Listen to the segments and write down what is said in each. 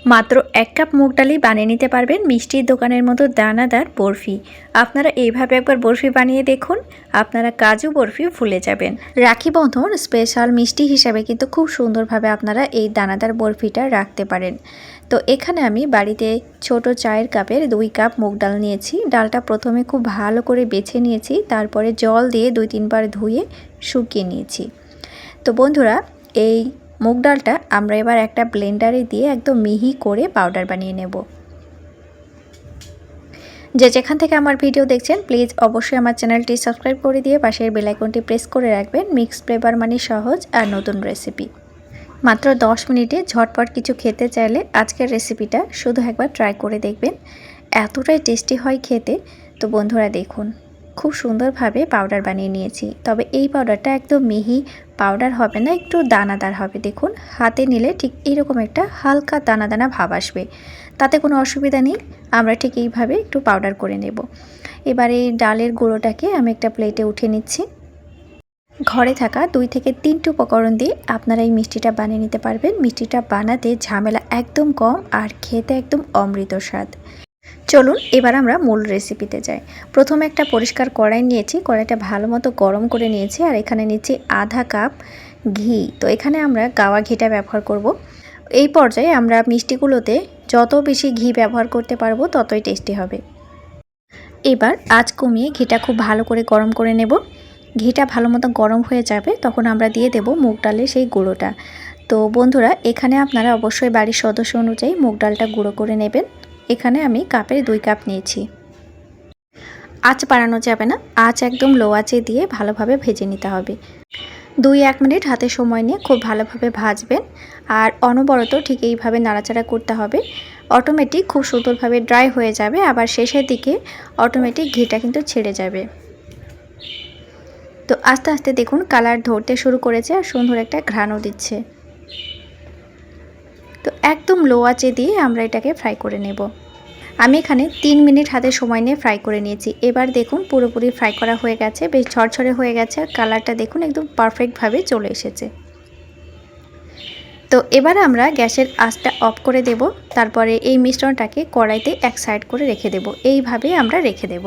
মাত্র 1 কাপ মুগ ডালই বানিয়ে নিতে পারবেন মিষ্টির দোকানের মতো দানাদার বরফি। আপনারা এইভাবে একবার বরফি বানিয়ে দেখুন, আপনারা কাজু বরফি ভুলে যাবেন। রাখি বন্ধন স্পেশাল মিষ্টি হিসাবে কিন্তু খুব সুন্দরভাবে আপনারা এই দানাদার বরফিটা রাখতে পারেন। তো এখানে আমি বাড়িতে ছোট চায়ের কাপের 2 কাপ মুগ ডাল নিয়েছি। ডালটা প্রথমে খুব ভালো করে বেছে নিয়েছি, তারপরে জল দিয়ে 2-3 বার ধুয়ে শুকিয়ে নিয়েছি। তো বন্ধুরা, এই মুগ ডালটা আমরা এবার একটা ব্লেন্ডারে দিয়ে একদম মিহি করে পাউডার বানিয়ে নেব। যেখান থেকে আমার ভিডিও দেখছেন প্লিজ অবশ্যই আমার চ্যানেলটি সাবস্ক্রাইব করে দিয়ে পাশের বেল আইকনটি প্রেস করে রাখবেন। মিক্স ফ্লেভার মানে সহজ আর নতুন রেসিপি। মাত্র 10 মিনিটে ঝটপট কিছু খেতে চাইলে আজকের রেসিপিটা শুধু একবার ট্রাই করে দেখবেন, এতটাই টেস্টি হয় খেতে। তো বন্ধুরা দেখুন, খুব সুন্দরভাবে পাউডার বানিয়ে নিয়েছি। তবে এই পাউডারটা একদম মিহি পাউডার হবে না, একটু দানাদার হবে। দেখুন, হাতে নিলে ঠিক এইরকম একটা হালকা দানা দানা ভাব আসবে, তাতে কোনো অসুবিধা নেই। আমরা ঠিক এইভাবে একটু পাউডার করে নেব। এবার এই ডালের গুঁড়োটাকে আমি একটা প্লেটে উঠিয়ে নিচ্ছি। ঘরে থাকা 2 থেকে 3টি উপকরণ দিয়ে আপনারা এই মিষ্টিটা বানিয়ে নিতে পারবেন। মিষ্টিটা বানাতে ঝামেলা একদম কম আর খেতে একদম অমৃত স্বাদ। চলুন এবার আমরা মূল রেসিপিতে যাই। প্রথমে একটা পরিষ্কার কড়াই নিয়েছি, কড়াইটা ভালো মতো গরম করে নিয়েছি আর এখানে নিচ্ছি আধা কাপ ঘি। তো এখানে আমরা গাওয়া ঘিটা ব্যবহার করব। এই পর্যায়ে আমরা মিষ্টিগুলোতে যত বেশি ঘি ব্যবহার করতে পারবো ততই টেস্টি হবে। এবার আঁচ কমিয়ে ঘিটা খুব ভালো করে গরম করে নেব। ঘিটা ভালো মতো গরম হয়ে যাবে তখন আমরা দিয়ে দেব মুগ ডালের সেই গুঁড়োটা। তো বন্ধুরা, এখানে আপনারা অবশ্যই বাড়ির সদস্য অনুযায়ী মুগ ডালটা গুঁড়ো করে নেবেন। এখানে আমি কাপে 2 কাপ নিয়েছি। আঁচ বাড়ানো যাবে না, আঁচ একদম লো আঁচে দিয়ে ভালোভাবে ভেজে নিতে হবে। 2-1 মিনিট হাতে সময় নিয়ে খুব ভালোভাবে ভাজবেন আর অনবরত ঠিক এইভাবে নাড়াচাড়া করতে হবে। অটোমেটিক খুব সুন্দরভাবে ড্রাই হয়ে যাবে, আবার শেষের দিকে অটোমেটিক ঘিটা কিন্তু ছেড়ে যাবে। তো আস্তে আস্তে দেখুন কালার ধরতে শুরু করেছে আর সুন্দর একটা ঘ্রাণও দিচ্ছে। তো একদম লো আঁচে দিয়ে আমরা এটাকে ফ্রাই করে নেব। আমি এখানে 3 মিনিট হাতে সময় নিয়ে ফ্রাই করে নিয়েছি। এবার দেখুন পুরোপুরি ফ্রাই করা হয়ে গেছে, বেশ ঝরঝরে হয়ে গেছে আর কালারটা দেখুন একদম পারফেক্টভাবে চলে এসেছে। তো এবার আমরা গ্যাসের আঁচটা অফ করে দেব। তারপরে এই মিশ্রণটাকে কড়াইতে এক সাইড করে রেখে দেব। এইভাবে আমরা রেখে দেব।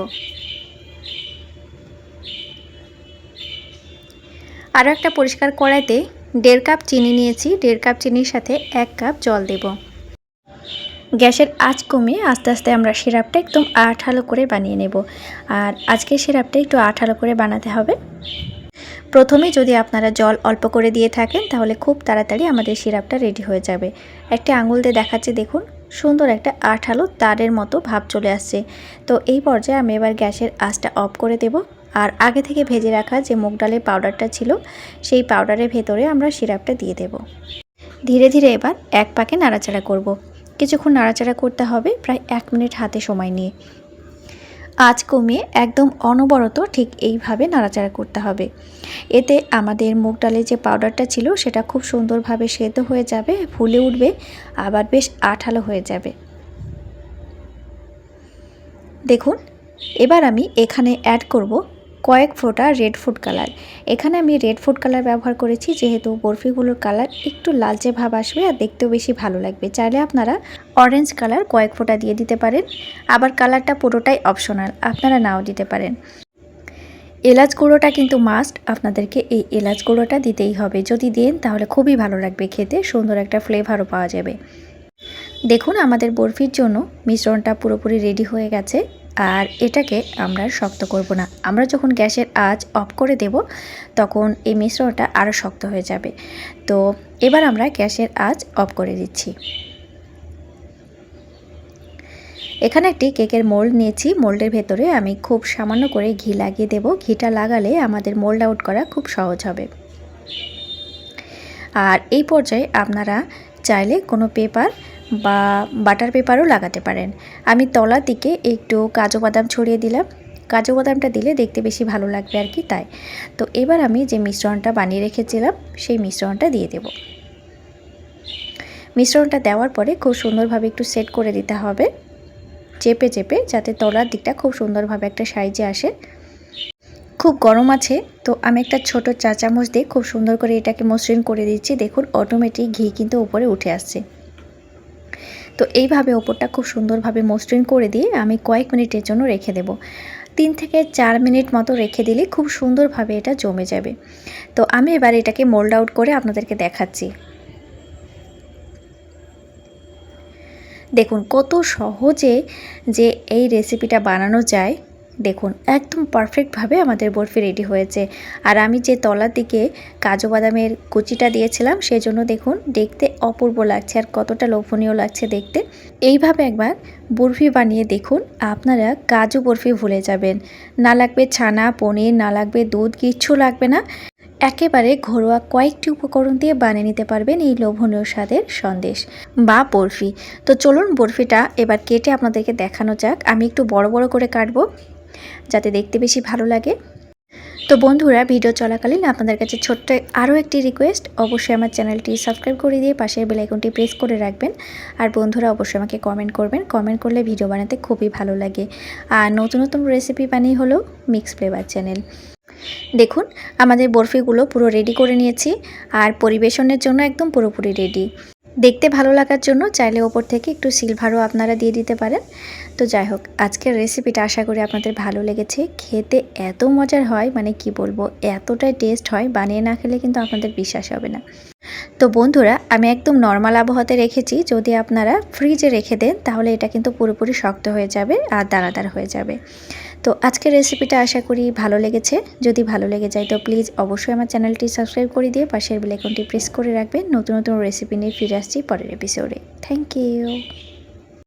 আরও একটা পরিষ্কার কড়াইতে 1.5 কাপ চিনি নিয়েছি। 1.5 কাপ চিনির সাথে 1 কাপ জল দেব। গ্যাসের আঁচ কমিয়ে আস্তে আস্তে আমরা সিরাপটা একদম আঠালো করে বানিয়ে নেব। আর আজকে সিরাপটা একটু আঠালো করে বানাতে হবে। প্রথমে যদি আপনারা জল অল্প করে দিয়ে থাকেন তাহলে খুব তাড়াতাড়ি আমাদের সিরাপটা রেডি হয়ে যাবে। একটা আঙুল দিয়ে দেখাচ্ছি, দেখুন সুন্দর একটা আঠালো তারের মতো ভাব চলে আসছে। তো এই পর্যায়ে আমি এবার গ্যাসের আঁচটা অফ করে দেব। আর আগে থেকে ভেজে রাখা যে মুগ ডালের পাউডারটা ছিল সেই পাউডারের ভেতরে আমরা সিরাপটা দিয়ে দেব। ধীরে ধীরে এবার এক পাকে নাড়াচাড়া করব। কিছুক্ষণ নাড়াচাড়া করতে হবে, প্রায় 1 মিনিট হাতে সময় নিয়ে। আঁচ কমিয়ে একদম অনবরত ঠিক এইভাবে নাড়াচাড়া করতে হবে। এতে আমাদের মুগ ডালের যে পাউডারটা ছিল সেটা খুব সুন্দরভাবে সেদ্ধ হয়ে যাবে, ফুলে উঠবে, আবার বেশ আঠালো হয়ে যাবে। দেখুন, এবার আমি এখানে অ্যাড করব কয়েক ফোঁটা রেড ফুড কালার। এখানে আমি রেড ফুড কালার ব্যবহার করেছি যেহেতু বরফিগুলোর কালার একটু লালচে ভাব আসবে আর দেখতেও বেশি ভালো লাগবে। চাইলে আপনারা অরেঞ্জ কালার কয়েক ফোঁটা দিয়ে দিতে পারেন, আবার কালারটা পুরোটাই অপশনাল, আপনারা নাও দিতে পারেন। এলাচ গুঁড়োটা কিন্তু মাস্ট, আপনাদেরকে এই এলাচ গুঁড়োটা দিতেই হবে। যদি দেন তাহলে খুবই ভালো লাগবে খেতে, সুন্দর একটা ফ্লেভারও পাওয়া যাবে। দেখুন আমাদের বরফির জন্য মিশ্রণটা পুরোপুরি রেডি হয়ে গেছে। আর এটাকে আমরা শক্ত করব না, আমরা যখন গ্যাসের আঁচ অফ করে দেব তখন এই মিশ্রণটা আরও শক্ত হয়ে যাবে। তো এবার আমরা গ্যাসের আঁচ অফ করে দিচ্ছি। এখানে একটি কেকের মোল্ড নিয়েছি। মোল্ডের ভেতরে আমি খুব সামান্য করে ঘি লাগিয়ে দেব। ঘিটা লাগালে আমাদের মোল্ড আউট করা খুব সহজ হবে। আর এই পর্যায়ে আপনারা চাইলে কোনো পেপার বা বাটার পেপারও লাগাতে পারেন। আমি তলার দিকে একটু কাজু বাদাম ছড়িয়ে দিলাম। কাজু বাদামটা দিলে দেখতে বেশি ভালো লাগবে আর কি, তাই। তো এবার আমি যে মিশ্রণটা বানিয়ে রেখেছিলাম সেই মিশ্রণটা দিয়ে দেব। মিশ্রণটা দেওয়ার পরে খুব সুন্দরভাবে একটু সেট করে দিতে হবে, চেপে চেপে, যাতে তলার দিকটা খুব সুন্দরভাবে একটা সাইজে আসে। খুব গরম আছে, তো আমি একটা ছোট চা চামচ দিয়ে খুব সুন্দর করে এটাকে মসৃণ করে দিচ্ছি। দেখুন অটোমেটিক ঘি কিন্তু উপরে উঠে আসছে। তো এইভাবে ওপরটা খুব সুন্দরভাবে মসৃণ করে দিয়ে আমি কয়েক মিনিটের জন্য রেখে দেব। 3 থেকে 4 মিনিট মতো রেখে দিলে খুব সুন্দরভাবে এটা জমে যাবে। তো আমি এবার এটাকে মোল্ড আউট করে আপনাদেরকে দেখাচ্ছি। দেখুন কত সহজে যে এই রেসিপিটা বানানো যায়। দেখুন একদম পারফেক্টভাবে আমাদের বরফি রেডি হয়েছে। আর আমি যে তলার দিকে কাজু বাদামের কুচিটা দিয়েছিলাম সেজন্য দেখুন দেখতে অপূর্ব লাগছে আর কতটা লোভনীয় লাগছে দেখতে। এইভাবে একবার বরফি বানিয়ে দেখুন, আপনারা কাজু বরফি ভুলে যাবেন। না লাগবে ছানা, পনির, না লাগবে দুধ, কিচ্ছু লাগবে না। একেবারে ঘরোয়া কয়েকটি উপকরণ দিয়ে বানিয়ে নিতে পারবেন এই লোভনীয় স্বাদের সন্দেশ বা বরফি। তো চলুন বরফিটা এবার কেটে আপনাদেরকে দেখানো যাক। আমি একটু বড় বড় করে কাটবো যাতে দেখতে বেশি ভালো লাগে। তো বন্ধুরা, ভিডিও চলাকালীন আপনাদের কাছে ছোট্ট আরও একটি রিকোয়েস্ট, অবশ্যই আমার চ্যানেলটি সাবস্ক্রাইব করে দিয়ে পাশের বেল আইকনটি প্রেস করে রাখবেন। আর বন্ধুরা অবশ্যই আমাকে কমেন্ট করবেন, কমেন্ট করলে ভিডিও বানাতে খুবই ভালো লাগে। আর নতুন নতুন রেসিপি বানিয়ে হলো মিক্স ফ্লেভার চ্যানেল। দেখুন আমাদের বরফিগুলো পুরো রেডি করে নিয়েছি আর পরিবেশনের জন্য একদম পুরোপুরি রেডি। দেখতে ভালো লাগার জন্য চাইলে ওপর থেকে একটু সিলভারও আপনারা দিয়ে দিতে পারেন। তো যাই হোক, আজকের রেসিপিটা আশা করি আপনাদের ভালো লেগেছে। খেতে এত মজার হয়, মানে কি বলবো, এতটাই টেস্ট হয়, বানিয়ে না খেলে কিন্তু আপনাদের বিশ্বাস হবে না। তো বন্ধুরা, আমি একদম নর্মাল আবহাওয়াতে রেখেছি। যদি আপনারা ফ্রিজে রেখে দেন তাহলে এটা কিন্তু পুরোপুরি শক্ত হয়ে যাবে আর দানাদার হয়ে যাবে। তো আজকের রেসিপিটা আশা করি ভালো লেগেছে। যদি ভালো লেগে যায় তো প্লিজ অবশ্যই আমার চ্যানেলটি সাবস্ক্রাইব করে দিয়ে পাশের বেল আইকনটি প্রেস করে রাখবেন। নতুন নতুন রেসিপি নিয়ে ফিরে আসছি পরের এপিসোডে। Thank you.